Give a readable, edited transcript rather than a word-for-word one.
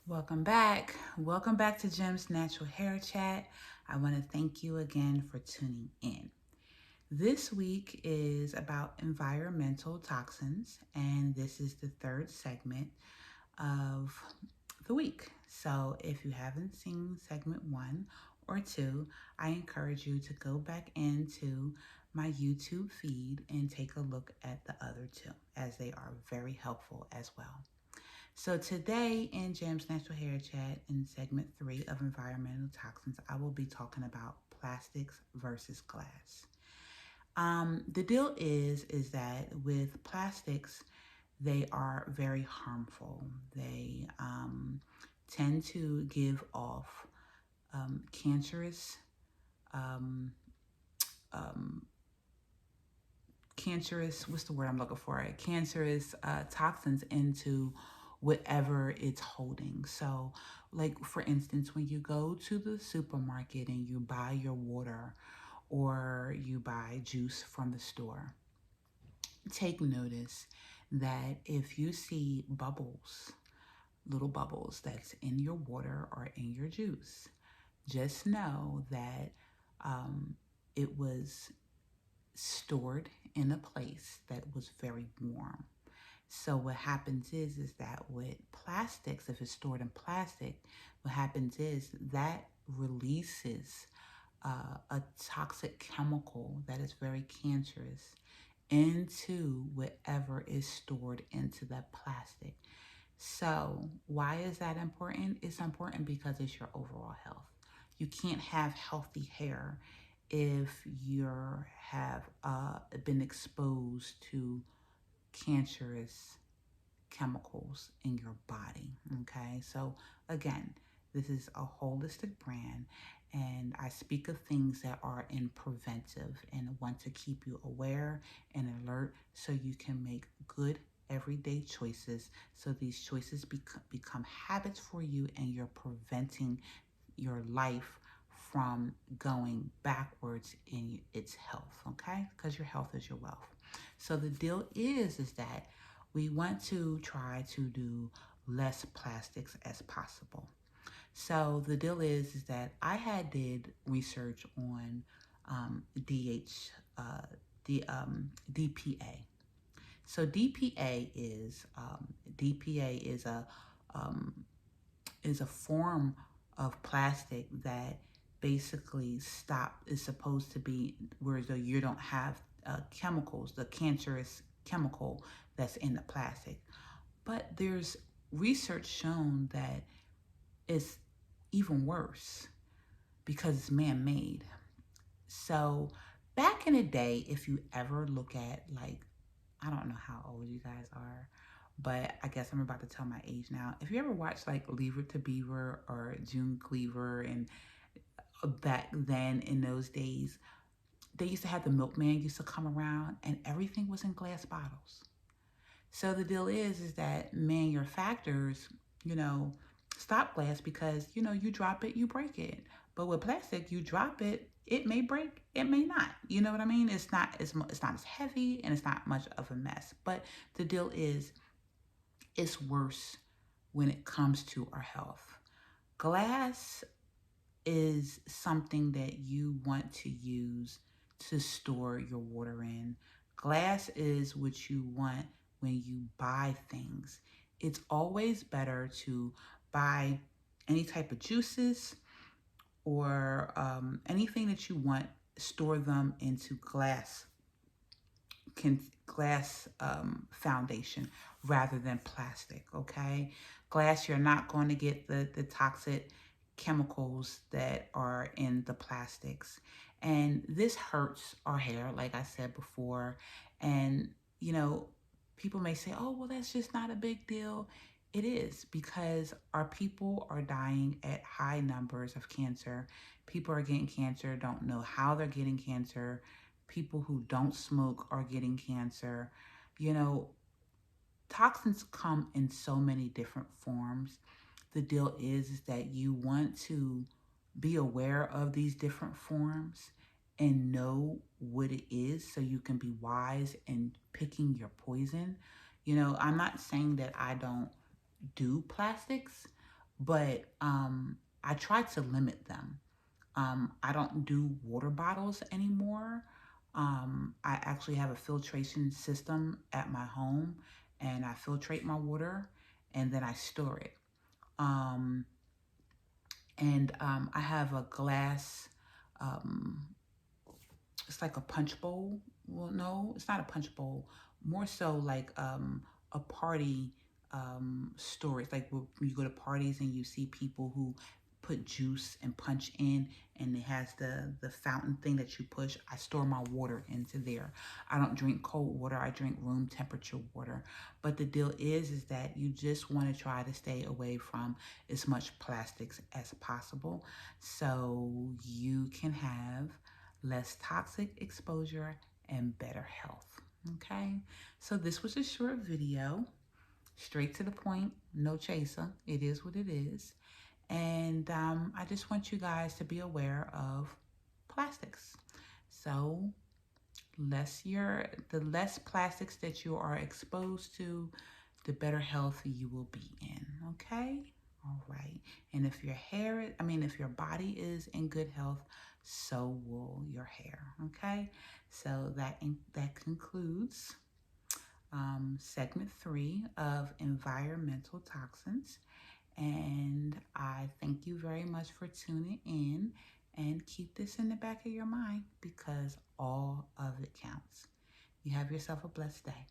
Welcome back. Welcome back to Jim's Natural Hair Chat. I want to thank you again for tuning in. This week is about environmental toxins, and this is the third segment of the week. So if you haven't seen segment 1 or 2, I encourage you to go back into my YouTube feed and take a look at the other two, as they are very helpful as well. So today in Jam's Natural Hair Chat in segment 3 of environmental toxins, I will be talking about plastics versus glass. The deal is that with plastics, they are very harmful. They tend to give off cancerous um, um, cancerous, what's the word I'm looking for? Cancerous toxins into whatever it's holding. So, like for instance, when you go to the supermarket and you buy your water or you buy juice from the store, take notice that if you see bubbles, little bubbles that's in your water or in your juice, just know that um, it was stored in a place that was very warm. So what happens is that with plastics, if it's stored in plastic, what happens is that releases a toxic chemical that is very cancerous into whatever is stored into that plastic. So why is that important? It's important because it's your overall health. You can't have healthy hair if you have been exposed to cancerous chemicals in your body. Okay, so again, this is a holistic brand, and I speak of things that are in preventive and want to keep you aware and alert so you can make good everyday choices, so these choices become habits for you and you're preventing your life from going backwards in its health. Okay, because your health is your wealth. So the deal is that we want to try to do less plastics as possible. So the deal is that I had did research on DH, DPA. So DPA um, is a form of plastic that basically is supposed to be where though you don't have chemicals, the cancerous chemical that's in the plastic. But there's research shown that it's even worse because it's man-made. So back in the day, if you ever look at, like, I don't know how old you guys are, but I guess I'm about to tell my age now. If you ever watched like Leave It to Beaver or June Cleaver, and back then in those days, they used to have the milkman used to come around and everything was in glass bottles. So the deal is that manufacturers, you know, stop glass because, you drop it, you break it. But with plastic, you drop it, it may break, it may not. You know what I mean? It's not as heavy and it's not much of a mess. But the deal is it's worse when it comes to our health. Glass is something that you want to use to store your water in. Glass is what you want when you buy things. It's always better to buy any type of juices or anything that you want, store them into glass foundation rather than plastic. Okay, glass, you're not going to get the toxic chemicals that are in the plastics, and this hurts our hair, like I said before. And people may say, oh well, that's just not a big deal. It is, because our people are dying at high numbers of cancer. People are getting cancer, don't know how they're getting cancer. People who don't smoke are getting cancer. You know, toxins come in so many different forms. The deal is that you want to be aware of these different forms and know what it is so you can be wise in picking your poison. I'm not saying that I don't do plastics, but I try to limit them. I don't do water bottles anymore. I actually have a filtration system at my home, and I filtrate my water and then I store it. Um, and I have a glass, um, it's like a punch bowl. Well, no, it's not a punch bowl. More so like a party storage. Like when you go to parties and you see people who put juice and punch in, and it has the fountain thing that you push. I store my water into there. I don't drink cold water. I drink room temperature water. But the deal is that you just want to try to stay away from as much plastics as possible, so you can have less toxic exposure and better health. Okay, so this was a short video, straight to the point, no chaser. It is what it is. And I just want you guys to be aware of plastics. So the less plastics that you are exposed to, the better health you will be in. Okay? All right. And if if your body is in good health, so will your hair. Okay? So that concludes segment 3 of environmental toxins. And I thank you very much for tuning in, and keep this in the back of your mind because all of it counts. You have yourself a blessed day.